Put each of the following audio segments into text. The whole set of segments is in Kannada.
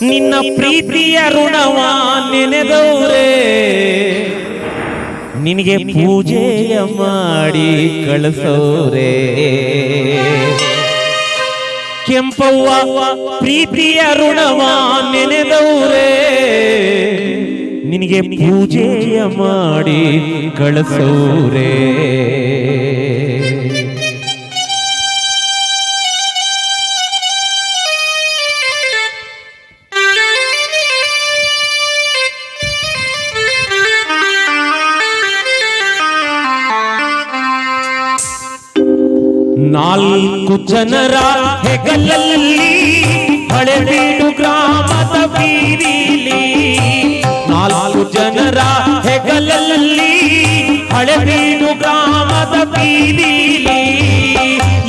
ನಿನ್ನ ಪ್ರೀತಿಯ ಋಣವ ನೆನೆದವರೇ ನಿನಗೆ ಪೂಜೆಯ ಮಾಡಿ ಕಳಿಸೋರೆ. ಕೆಂಪವ್ವ ಪ್ರೀತಿಯ ಋಣವ ನೆನೆದವರೇ ನಿನಗೆ ಪೂಜೆಯ ಮಾಡಿ ಕಳಿಸೋರೆ. ನಾಲ್ಕು ಜನರ ಹೆಗಲಲ್ಲಿ ಹಳೆಬೀಡು ಗ್ರಾಮದ ಬೀದಿಲಿ, ನಾಲ್ಕು ಜನರ ಹೆಗಲಲ್ಲಿ ಹಳೆಬೀಡು ಗ್ರಾಮದ ಬೀದಿಲಿ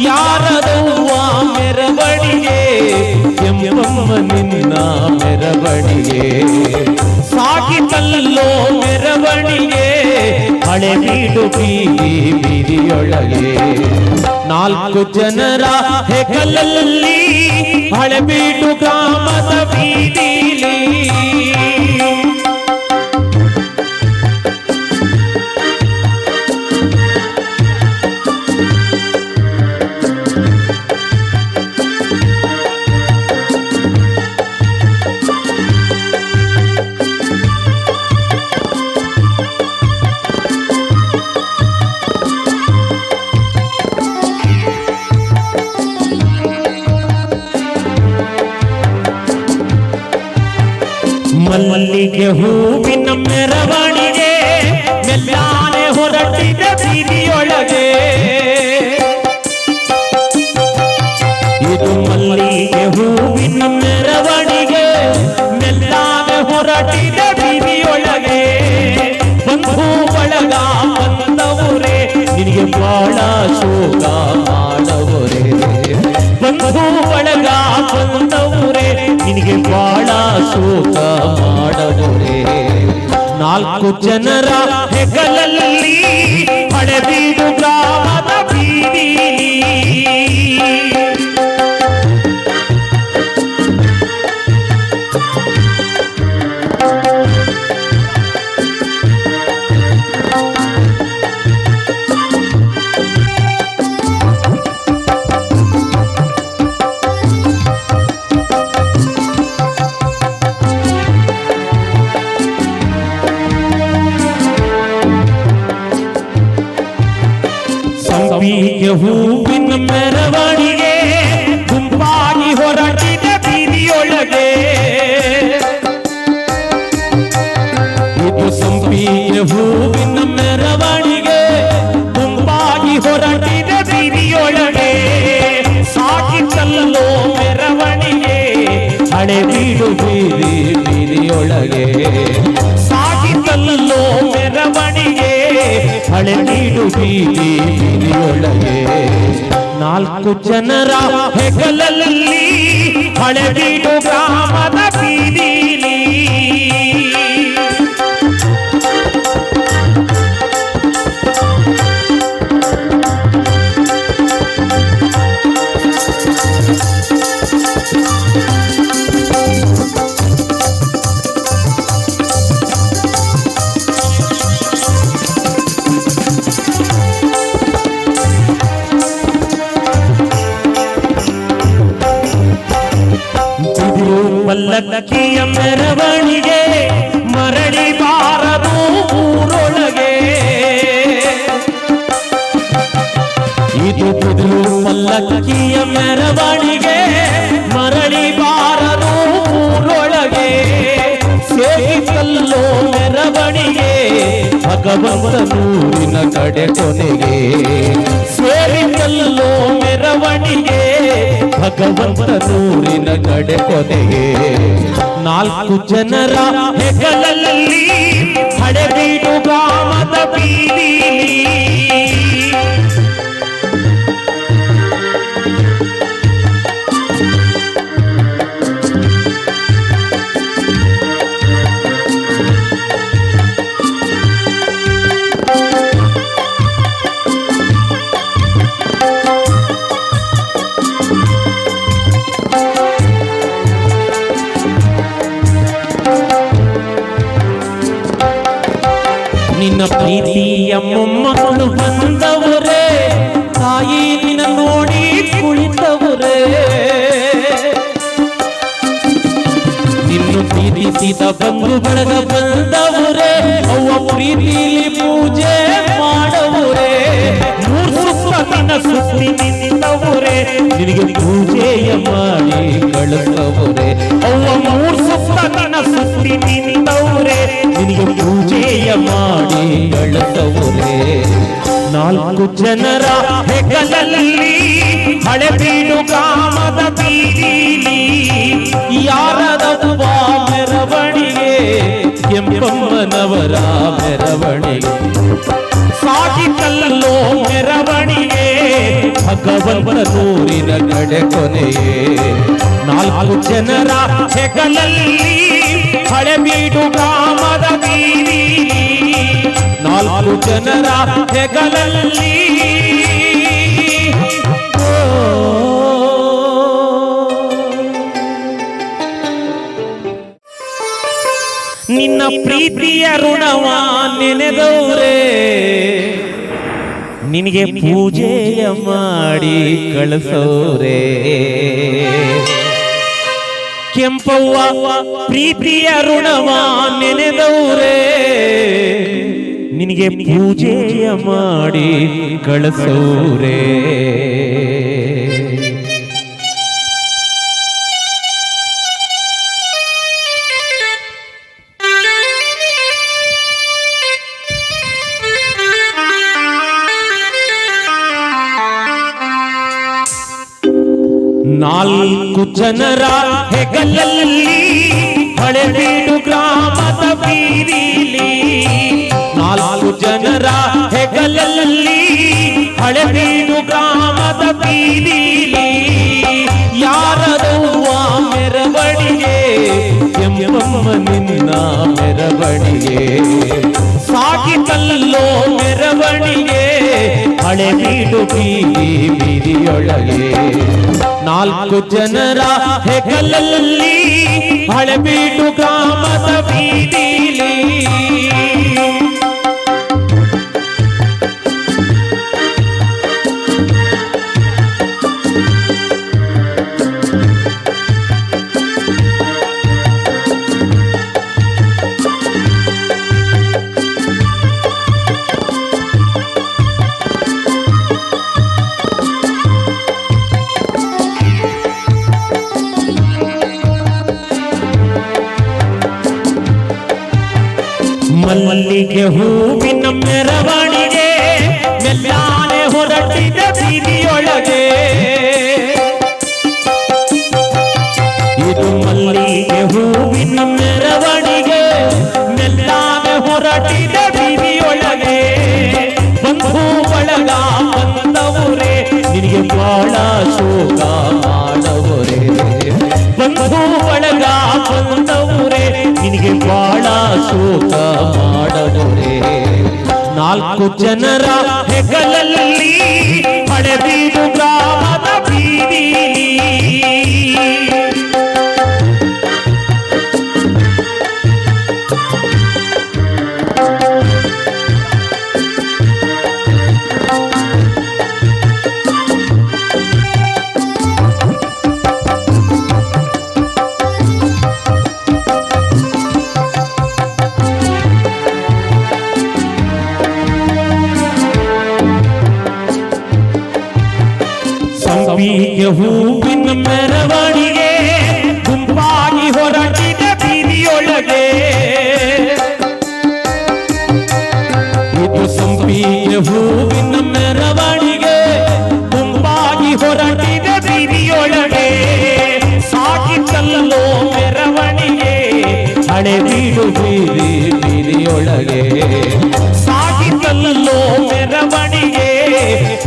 ಯಾರದವ್ವ ಮೆರವಣಿಗೆ ಎಂಬಮ್ಮ ನಿನ್ನ ಮೆರವಣಿಗೆ ಸಾಗಿತಲ್ಲೋ ಮೆರವಣಿಗೆ ಹಳೆಬೀಡು ಬೀದಿ ಬೀದಿಯೊಳಗೆ. ನಾಲ್ಕು ಜನರ ಹೆಗಲಲ್ಲಿ ಹಳೆಬೀಡು ಗ್ರಾಮದ ಬೀದಿಲಿ ಮಲ್ಲಿಗೆ ಹೂವಿನ ಮೆರವಣಿಗೆ ಮೆಲ್ಲಾನೆ ಹೊರಟಿದ ಬೀದಿಯೊಳಗೆ. ಇದು ಮಲ್ಲಿಗೆ ಹೂವಿನ ಮೆರವಣಿಗೆ ಮೆಲ್ಲಾನೆ ಹೊರಟಿದ ಬೀದಿಯೊಳಗೆ. ಬಂಧು ಬಳಗ ಬಂದವರೇ ನಿನಗೆ ಬಾಳ ಶೋಕ ಮಾಡವರೇ. ಬಂಧು ಬಳಗ ಬಂದವರೇ ನಿನಗೆ ಬಾಳ ಶೋಕ ಮಾಡವರೇ. ನಾಲ್ಕು ಜನರ ಹೆಗಲಲ್ಲಿ ಹಳೆಬೀಡು ಗ್ರಾಮದ ಬೀದಿಲಿ ಸಂಪಿಗೆ ಹೂವಿನ ಮೆರವಣಿಗೆ ಗುಂಪಾಗಿ ಹೊರಟಿದ ಬೀದಿಯೊಳಗೆ. ಇದು ಸಂಪಿಗೆ ಹೂವಿನ ಮೆರವಣಿಗೆ ಗುಂಪಾಗಿ ಹೊರಟಿದ ಬೀದಿಯೊಳಗೆ. ಸಾಗಿತಲ್ಲೋ ಮೆರವಣಿಗೆ ಹಳೆಬೀಡು ಬೀದಿ ಬೀದಿಯೊಳಗೆ. ಸಾಗಿತಲ್ಲೋ ಮೆರವಣಿಗೆ ಹಳೆಬೀಡು ಬೀದಿ ಬೀದಿಯೊಳಗೆ. ನಾಲ್ಕು ಜನರ ಹೆಗಲಲ್ಲಿ ಹಳೆಬೀಡು ಗ್ರಾಮದ ಬೀದಿಲಿ ಪಲ್ಲಕ್ಕಿಯ ಮೆರವಣಿಗೆ ಮರಳಿ ಬಾರದು ಊರೊಳಗೆ. ಇದು ಬಿದಿರು ಪಲ್ಲಕ್ಕಿಯ ಮೆರವಣಿಗೆ ಮರಳಿ ಬಾರದು ಊರೊಳಗೆ. ಸೇರಿಕಲ್ಲೋ ಮೆರವಣಿಗೆ ಭಗವಂತನೂರಿನ ಕಡೆ ಕೊನೆಗೆ. ಸೇರಿಕಲ್ಲೋ ಮೆರವಣಿಗೆ ಭಗವಂತನೂರಿನ ಕಡೆ ಕೊನೆಗೆ. ನಾಲ್ಕು ಜನರ ಹೆಗಲಲ್ಲಿ ಹಳೆಬೀಡು ಗ್ರಾಮದ ಬೀದಿಲಿ ನಿನ್ನ ಪ್ರೀತಿಯ ಮೊಮ್ಮಕ್ಕಳು ಬಂದವರೇ, ತಾಯಿ ನಿನ್ನ ನೋಡಿ ಕುಳಿತವರೇ. ನಿನ್ನ ಪ್ರೀತಿಸಿದ ಬಂಧು ಬಳಗ ಬಂದವರೇ, ಅವ್ವ ಪ್ರೀತಿಲಿ ಪೂಜೆ ಮಾಡವರೇ. ನಿನ್ನ ಸುತ್ತಿ ನಿಂತವರೇ, ನಿನಗೆ ಪೂಜೆಯ ಮಾಡಿ ಕಳುತ್ತವರೇ. ಅವ್ವ ಮೂರು ಸುತ್ತ ನಿನ್ನ ಸುತ್ತಿ ನಿಂತವರೇ, ನಿನಗೆ ಪೂಜೆಯ ಮಾಡಿ ಕಳುತ್ತವರೇ. 4 ಜನರ ಹೆಗಲಲ್ಲಿ ಹಳೆಬೀಡು ಗ್ರಾಮದ ಬೀದಿಲಿ ಯಾರದವ್ವ ಮೆರವಣಿಗೆ, ಕೆಂಪಮ್ಮನವರ ಮೆರವಣಿಗೆ. ಸಾಗಿಕಲ್ಲೋ ಮೆರವಣಿಗೆ, ಭಗವಂತನೂರಿನ ಕಡೆ ಕೊನೆಯೇ. 4 ಜನರ ಹೆಗಲಲ್ಲಿ ಹಳೆಬೀಡು ಗ್ರಾಮದ ಬೀದಿಲಿ 4 ಜನರ ಹೆಗಲಲ್ಲಿ ನಿನ್ನ ಪ್ರೀತಿಯ ಋಣವ ನೆನೆದವರೇ, ನಿನಗೆ ಪೂಜೆಯ ಮಾಡಿ ಕಳಿಸೋರೇ. ಕೆಂಪವ್ವ ಪ್ರೀತಿಯ ಋಣವ ನೆನೆದವರೇ, ನಿನಗೆ ಪೂಜೆಯ ಮಾಡಿ ಕಳಿಸೋರೇ. ನಾಲ್ಕು ಜನರ ಹೆಗಲಲ್ಲಿ ಹಳೆಬೀಡು ಗ್ರಾಮದ ಬೀದಿಲಿ 4 ಜನರ ಹೆಗಲಲ್ಲಿ ಹಳೆಬೀಡು ಗ್ರಾಮದ ಬೀದಿಲಿ ಯಾರದವ್ವ ಮೆರವಣಿಗೆ, ಕೆಂಪಮ್ಮ ನಿನ್ನ ಮೆರವಣಿಗೆ. ಸಾಗಿತಲ್ಲೋ ಮೆರವಣಿಗೆ, ಹಳೆಬೀಡು ಬೀದಿ ಬೀದಿಯೊಳಗೆ. 4 ಜನರ ಹೆಗಲಲ್ಲಿ ಹಳೆಬೀಡು ಗ್ರಾಮದ ಬೀದಿಲಿ ಮಲ್ಲಿಗೆ ಹೂವಿನ ಮೆರವಣಿಗೆ, ಮೆಲ್ಲಾನೆ ಹೊರಟಿದ ಬೀದಿಯೊಳಗೆ. ಇದು ಮಲ್ಲಿಗೆ ಹೂವಿನ ಮೆರವಣಿಗೆ, ಮೆಲ್ಲಾನೆ ಹೊರಟಿದ ಬೀದಿಯೊಳಗೆ. ಬಂಧು ಬಳಗ ಬಂದವರೇ, ನಿನಗೆ ಬಾಳ ಶೋಕ ಮಾಡವರೇ. ಬಂಧು ಬಳಗ ಬಂದವರೇ, ನಿನಗೆ ಬಾಳ ಶೋಕ ಮಾಡವರೇ. 4 ಜನರ ಹೆಗಲಲ್ಲಿ ಹಳೆಬೀಡು ಗ್ರಾಮದ ಬೀದಿಲಿ ಸಂಪಿಗೆ ಹೂವಿನ ಮೆರವಣಿಗೆ, ಗುಂಪಾಗಿ ಹೊರಟಿದ ಬೀದಿಯೊಳಗೆ. ಇದು ಸಂಪಿಗೆ ಹೂವಿನ ಮೆರವಣಿಗೆ, ಗುಂಪಾಗಿ ಹೊರಟಿದ ಬೀದಿಯೊಳಗೆ. ಸಾಗಿತಲ್ಲೋ ಮೆರವಣಿಗೆ, ಹಳೆಬೀಡು ಬೀದಿ ಬೀದಿಯೊಳಗೆ. ಸಾಗಿತಲ್ಲೋ ಮೆರವಣಿಗೆ,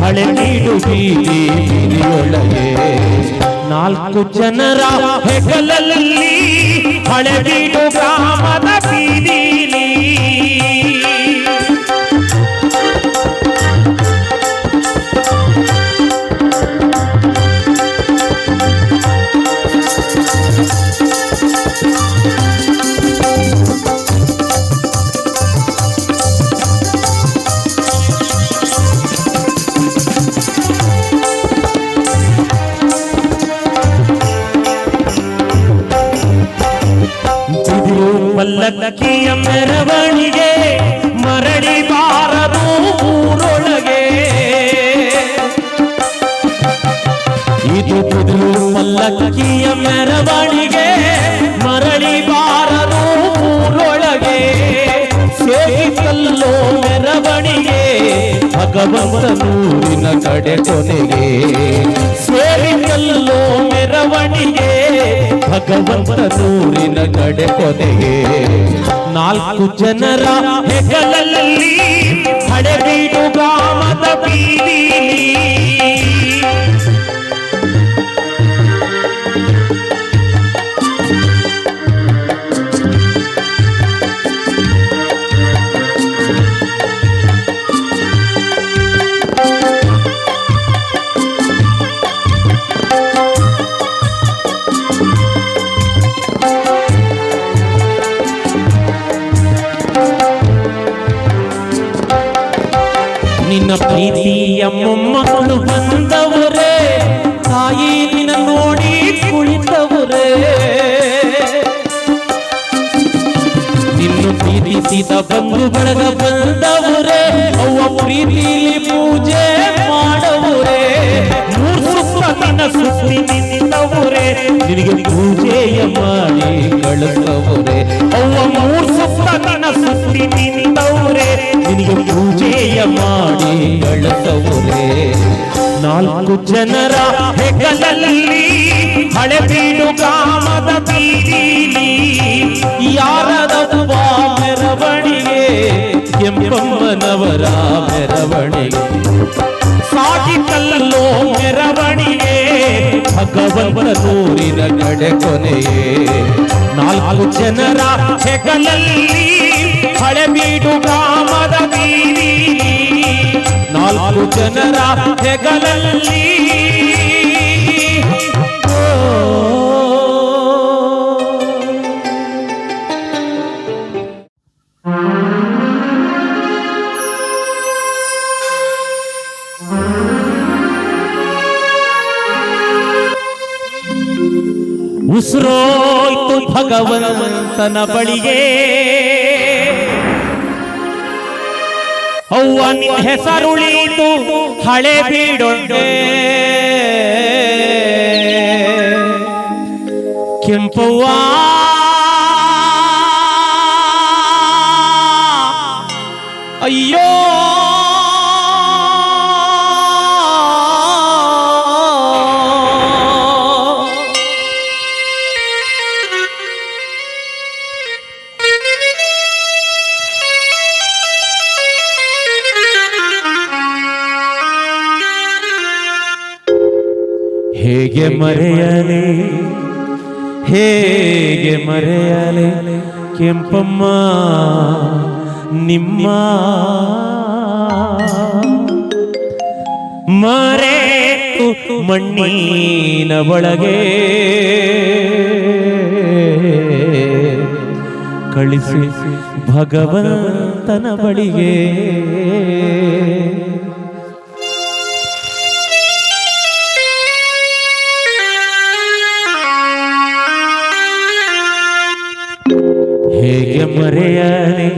ಹಳೆಬೀಡು ಬೀದಿ ಬೀದಿಯೊಳಗೆ. 4 ಜನರ ಹೆಗಲಲ್ಲಿ ಹಳೆಬೀಡು ಗ್ರಾಮದ ಬೀದಿಲಿ ಪಲ್ಲಕ್ಕಿಯ ಮೆರವಣಿಗೆ ಮರಳಿ ಬಾರದು ಊರೊಳಗೆ. ಇದು ಪಲ್ಲಕ್ಕಿಯ ಮೆರವಣಿಗೆ ಮರಳಿ ಬಾರದು ಊರೊಳಗೆ. ಸೇರಿಕಲ್ಲೋ ಮೆರವಣಿಗೆ ಭಗವಂತನೂರಿನ ಕಡೆ ಕೊನೆಗೆ. ಸೇರಿಕಲ್ಲೋ ಮೆರವಣಿಗೆ ಭಗವಂತನೂರಿನ ಕಡೆ ಕೊನೆಗೆ. 4 ಜನರ ಹೆಗಲಲ್ಲಿ ಹಳೆಬೀಡು ಗ್ರಾಮದ ಬೀದಿಲಿ ನಿನ್ನ ಪ್ರೀತಿಯ ಮೊಮ್ಮಕ್ಕಳು ಬಂದವರೇ, ತಾಯಿ ನಿನ್ನ ನೋಡಿ ಕುಳಿತವರೇ. ನಿನ್ನ ಪ್ರೀತಿಸಿದ ಬಂಧು ಬಳಗ ಬಂದವರೇ, ಅವ್ವ ಪ್ರೀತಿಲಿ ಪೂಜೆ ಮಾಡವರೇ. 3 ಸುತ್ತ ನಿನ್ನ ಸುತ್ತಿ ನಿಂತವರೇ, ನಿನಗೆ ಪೂಜೆಯ ಮಾಡಿ ಕಳಿಸವರೇ. ಅವ್ವ 3 ಸುತ್ತ ನಿನ್ನ ಸುತ್ತಿ ನಿಂತವರೇ, ನಿನಗೆ ಪೂಜೆಯ ಮಾಡಿ ಕಳಿಸವರೇ. 4 ಜನರ ಹೆಗಲಲ್ಲಿ ಹಳೆಬೀಡು ಗ್ರಾಮದ ಬೀದಿಲಿ ಯಾರದವ್ವ ಮೆರವಣಿಗೆ, ಕೆಂಪಮ್ಮನವರ ಮೆರವಣಿಗೆ. ಸಾಗಿಕಲ್ಲೋ ಮೆರವಣಿಗೆ ಭಗವಂತನೂರಿನ ಕಡೆ ಕೊನೆಯೇ. 4 ಜನರ ಹೆಗಲಲ್ಲಿ ಹಳೆಬೀಡು ಗ್ರಾಮದ ಬೀದಿಲಿ 4 ಜನರ ಹೆಗಲಲ್ಲಿ. ಉಸಿರೋಯ್ತು ಭಗವಂತನ ಬಳಿಗೆ, ಅವ್ವ ನಿನ್ನ ಹೆಸರುಳಿತು ಹಳೆಬೀಡೊಂಡೆ. ಕೆಂಪವ್ವ ಅಯ್ಯೋ ಹೇಗೆ ಮರೆಯಲಿ, ಹೇಗೆ ಮರೆಯಲಿ ಕೆಂಪಮ್ಮ ನಿಮ್ಮ ಮರೆತು ಮಣ್ಣಿನ ಒಳಗೆ ಕಳಿಸಿ ಭಗವಂತನ ಬಳಿಗೆ. ಹೇಗೆ ಮರೆಯಲಿ,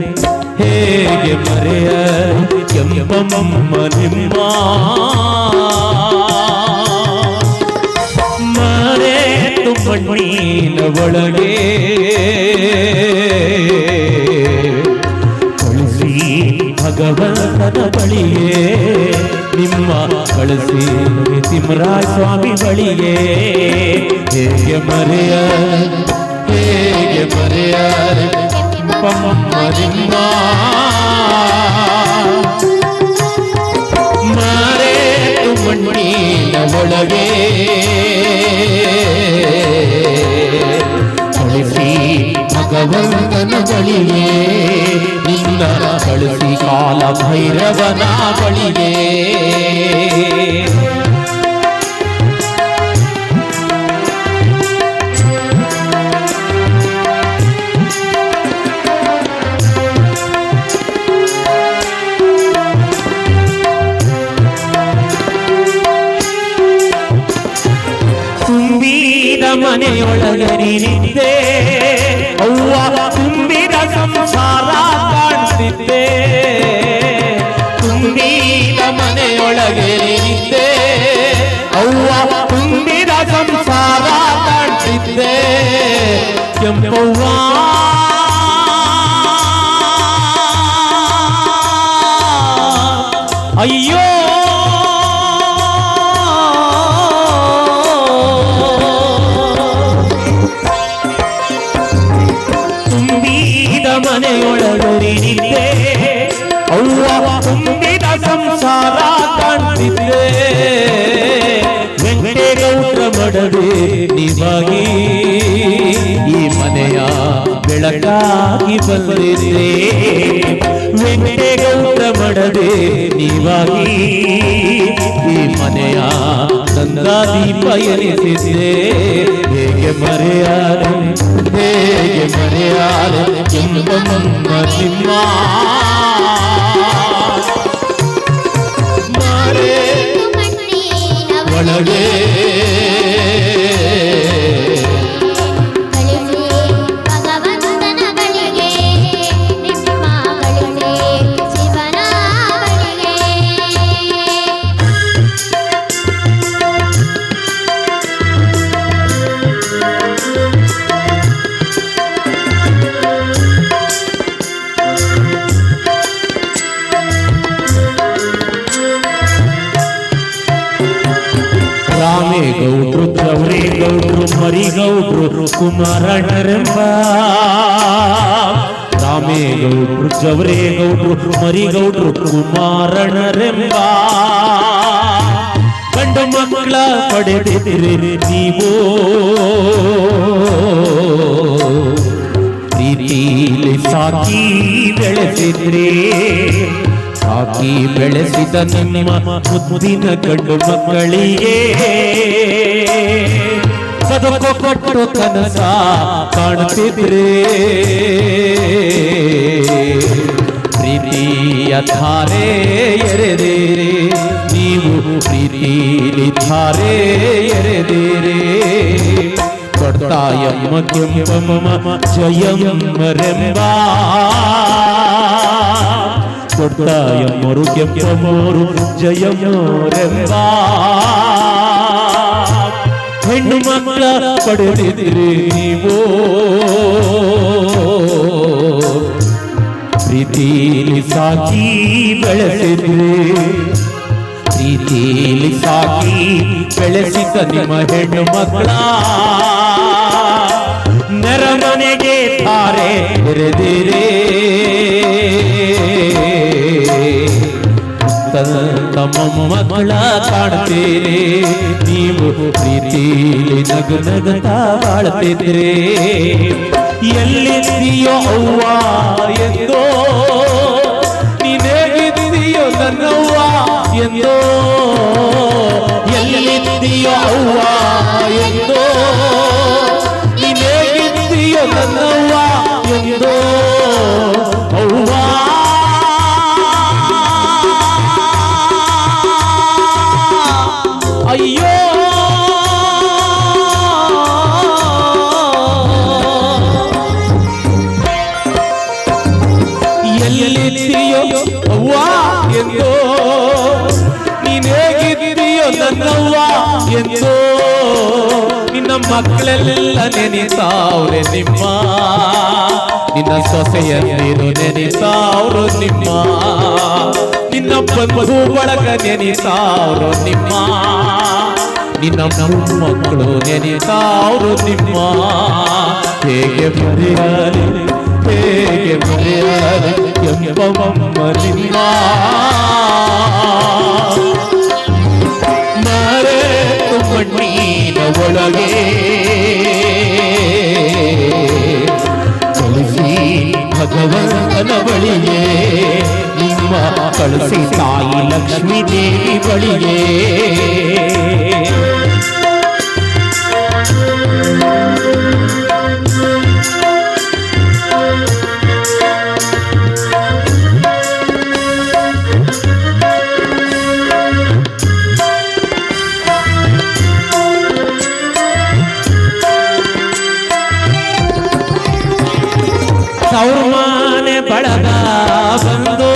ಹೇಗೆ ಮರೆಯಲಿ ಕೆಂಪಮ್ಮ ನಿಮ್ಮ ಮರೆತು ಮಣ್ಣಿನ ಒಳಗೆ ಕಳಿಸಿ ಭಗವಂತನ ಬಳಿಗೆ. ನಿಮ್ಮ ಕಳಿಸಿ ತಿಮ್ಮರಾಯ ಸ್ವಾಮಿ ಬಳಿಗೆ. ಹೇಗೆ ಮರೆಯಲಿ, ಹೇಗೆ ಮರೆಯಲಿ ಕೆಂಪಮ್ಮ ನಿಮ್ಮ ಮರೆತು ಮಣ್ಣಿನ ಒಳಗೆ ಕಳಿಸಿ ಭಗವಂತನ ಬಳಿಗೆ. ನಿನ್ನ ಕಳಿಸಿ ಕಾಲ ಭೈರವನ ಬಳಿಗೆ. ತುಂಬಿದ ಮನೆಯೊಳಗೆ ನಿಂತೆ, ಅವ್ವ ತುಂಬಿದ ಕಾಣ್ತಿದ್ದೆ, ತುಂಬಿದ ಮನೆಯೊಳಗೆ ನಿಂತೆ, ಅವ್ವ ತುಂಬಿದ ಸಂಸಾರ ಕಾಣ್ತಿದ್ದೆ ಕೆಂಪವ್ವ. ಅಯ್ಯೋ ತುಂಬಿದ ಮನೆಯೊಳಗರಿನಿದ್ದೆ, ಅವ್ವ ತುಂಬಿದ ಸಂಸಾರ ಕಾಣ್ತಿದ್ದೆ, ವೆಂಕಟೇಗೌಡ್ರ ಮಡದೆ ನೀವಾಗಿ ಈ ಮನೆಯ ಬೆಳಕಾಗಿ ಬಂದಿದೆ, ವೆಂಕಟೇಗೌಡ್ರ ಮಡದೆ ನೀವಾಗಿ ಈ ಮನೆಯ ನಂದ ದೀಪ ಎನಿಸಿದೆ. ಹೇಗೆ ಮರೆಯಾರೆ, ಹೇಗೆ ಮರೆಯಾರೆ ಕೆಂಪಮ್ಮ ನಿಮ್ಮ ಮಾರೆ ಒಳಗೆ ರಾಮೇಗೌಡ್ರು, ಚೌರೇಗೌಡ್ರು, ಮರಿಗೌಡ್ರು, ಕುಮಾರಣ್ಣರೆಂಬ, ರಾಮೇಗೌಡ್ರು, ಚೌರೇಗೌಡ್ರು, ಮರಿಗೌಡ್ರು, ಕುಮಾರಣ್ಣರೆಂಬ ಗಂಡು ಮಕ್ಕಳ ಪಡೆದಿರಿ ನೀವು, ಪ್ರೀತಿಲಿ ಸಾಕಿ ಬೆಳೆಸಿದ್ರಿ, ಸಾಕಿ ಬೆಳೆಸಿದ ನಿಮ್ಮ ಮುದ್ದಿನ ಗಂಡು ಮಕ್ಕಳಿಗೆ ಬದುಕು ಕೊಟ್ಟು ಕನಸ ಕಾಣುತ್ತಿದ್ರೆ, ಪ್ರೀತಿಯ ಧಾರೆ ಎರೆದಿರಿ ನೀವು, ಪ್ರೀತಿಲಿ ಧಾರೆ ಎರೆದಿರಿ. ಕೊಡ್ತಾಯಮ್ಮ ಕೆಂಪಮ್ಮ ಜಯಮ್ಮರೆಂಬ, ಕೊಡ್ತಾಯಮ್ಮರು ಕೆಂಪಮ್ಮರು ಜಯಮ್ಮರೆಂಬ ಹೆಣ್ಣು ಮಕ್ಕಳ ಪಡೆದಿರಿ ನೀವು, ಪ್ರೀತಿಲಿ ಸಾಕಿ ಬೆಳೆಸಿದ್ರಿ, ಪ್ರೀತಿಲಿ ಸಾಕಿ ಬೆಳೆಸಿದ ನಿಮ್ಮ ಹೆಣ್ಣು ಮಕ್ಕಳ ನೆರಮನೆಗೆ ತಾರೆ ಎರೆದಿರಿ, ತಮ್ಮ ಮಕ್ಕಳ ಕಾಣ್ತೀರಿ ನೀವು, ಪ್ರೀತಿಲಿ ನಗು ನಗುತ್ತಾ ಬಾಳ್ತಿದ್ರಿ. ಎಲ್ಲಿದ್ದೀಯೋ ಅವ್ವ ಎಂದೋ, ನೀನೇಗಿದ್ದೀಯೋ ನನ್ನವ್ವ ಎಂದೋ, ಎಲ್ಲಿದ್ದೀಯೋ ಅವ್ವ ಎಂದೋ, ನೀನೇಗಿದ್ದೀಯೋ ನನ್ನವ್ವ ಎಂದೋ ಅವ್ವ. ಅಯ್ಯೋ ಎಲ್ಲಿದ್ದೀಯೋ ಅವ್ವ ಎಂದೋ, ನೀನೇಗಿದ್ದೀಯೋ ನನ್ನವ್ವ ಎಂದೋ, ನಿನ್ನ ಮಕ್ಕಳೆಲ್ಲ ನೆನೆಸಾವ್ರೆ ನಿಮ್ಮ, ನಿನ್ನ ಸೊಸೆಯಂದಿರು ನೆನೆಸಾವ್ರು ನಿಮ್ಮ, ನಿನ್ನ ಬಂಧು ಬಳಗ ನೆನೆಸಾವ್ರು ನಿಮ್ಮ, ನಿನ್ನ ಮಕ್ಕಳು ನೆನೆಸಾವ್ರು ನಿಮ್ಮ. ಹೇಗೆ ಮರೆಯಲಿ, ಹೇಗೆ ಮರೆಯಲಿ ಕೆಂಪಮ್ಮ ನಿಮ್ಮ ಮರೆತು ಮಣ್ಣಿನ ಒಳಗೆ ಕಳಿಸಿ ಭಗವಂತನ ಬಳಿಗೆ ನಿಮ್ಮ, ಕಳಿಸಿ ತಾಯಿ ಲಕ್ಷ್ಮೀ ದೇವಿ ಬಳಿಗೆ. ತವರು ಮನೆ ಬಳಗ ಬಂದು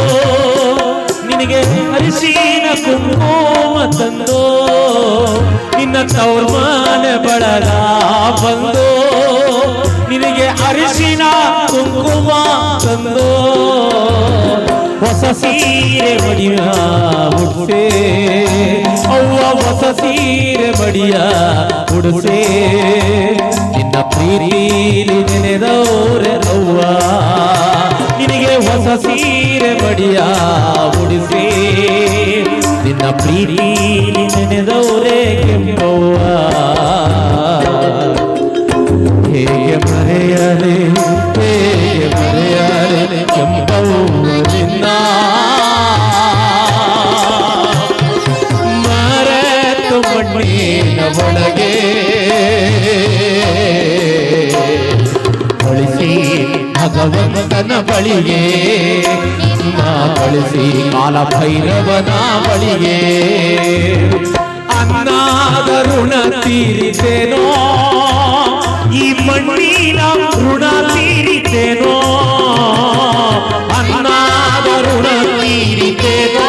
ನಿನಗೆ ಅರಿಶಿನ ಕುಂಕುಮ ತಂದು ನಿನ್ನ ತೌರ್ಮಾನ ಬಳಗ ಬಂದು ನಿನಗೆ ಅರಿಶಿನ ಕುಂಕುಮ ತಂದು ಹೊಸ ಸೀರೆ ಮಡಿಯ ಉಡ್ಸೆ ಅವ್ವ ಹೊಸ ಸೀರೆ ಮಡಿಯ ಉಡ್ಸೆ ನಿನ್ನ ಪ್ರೀತಿಲಿ ನೆನೆದವ್ರೆ ಅವ್ವ ನಿನಗೆ ಹೊಸ ಸೀರೆ ಮಡಿಯ ಉಡಿಸೆ ನಿನ್ನ ಪ್ರೀತಿಲಿ ನೆನೆದವ್ರೆ ಕೆಂಪವ್ವ ಹೇಗೆ ಮರೆಯಲೆ ಕೆಂಪವ್ವ ನಿನ್ನ ಮರೆತು ಮಣ್ಣಿನ ಒಳಗೆ ಬಳಸಿ ಭಗವಂತನ ಬಳಿಗೆ ಬಳಸಿ ಕಾಲ ಭೈರವನ ಬಳಿಗೆ ಅನ್ನಾದ ಋಣ ತೀರಿಸೇನೋ ಈ ಮಣ್ಣಿನ ಋಣ ತೀರಿಸೇನೋ ಅನ್ನಾದ ಋಣ ತೀರಿಸೇನೋ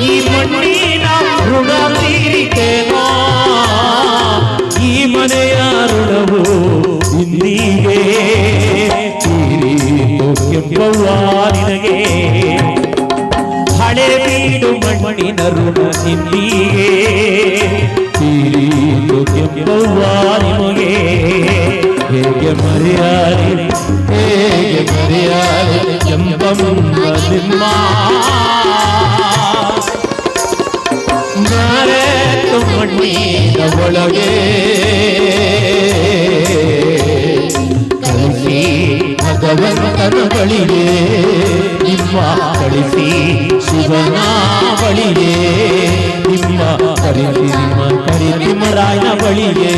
ಈ ಮಣ್ಣಿನ ಋಣ ತೀರಿಸೇನೋ ಈ ಮನೆಯ ಋಣವು ಇಂದಿಗೆ ತೀರಿತು ಕೆಂಪವ್ವ ನಿನಗೆ ಹಳೆ ಬೀಡು ಮಣ್ಣಿನ ಋಣ ಇಂದಿಗೆ ತೀರಿತು ಕೆಂಪವ್ವ ನಿಮಗೆ ಹೇಗೆ ಮರೆಯಾರೆ ಕೆಂಪಮ್ಮ ನಿಮ್ಮ ಮರೆತು ಮಣ್ಣಿನ ಒಳಗೆ ಕಳಿಸಿ ಭಗವಂತನ ಬಳಿಗೆ ನಿಮ್ಮ ಕಳಿಸಿ ಶಿವನ ಬಳಿಗೆ ನಿಮ್ಮ ಕರಿತಿಮರಾಯನ ಬಳಿಗೆ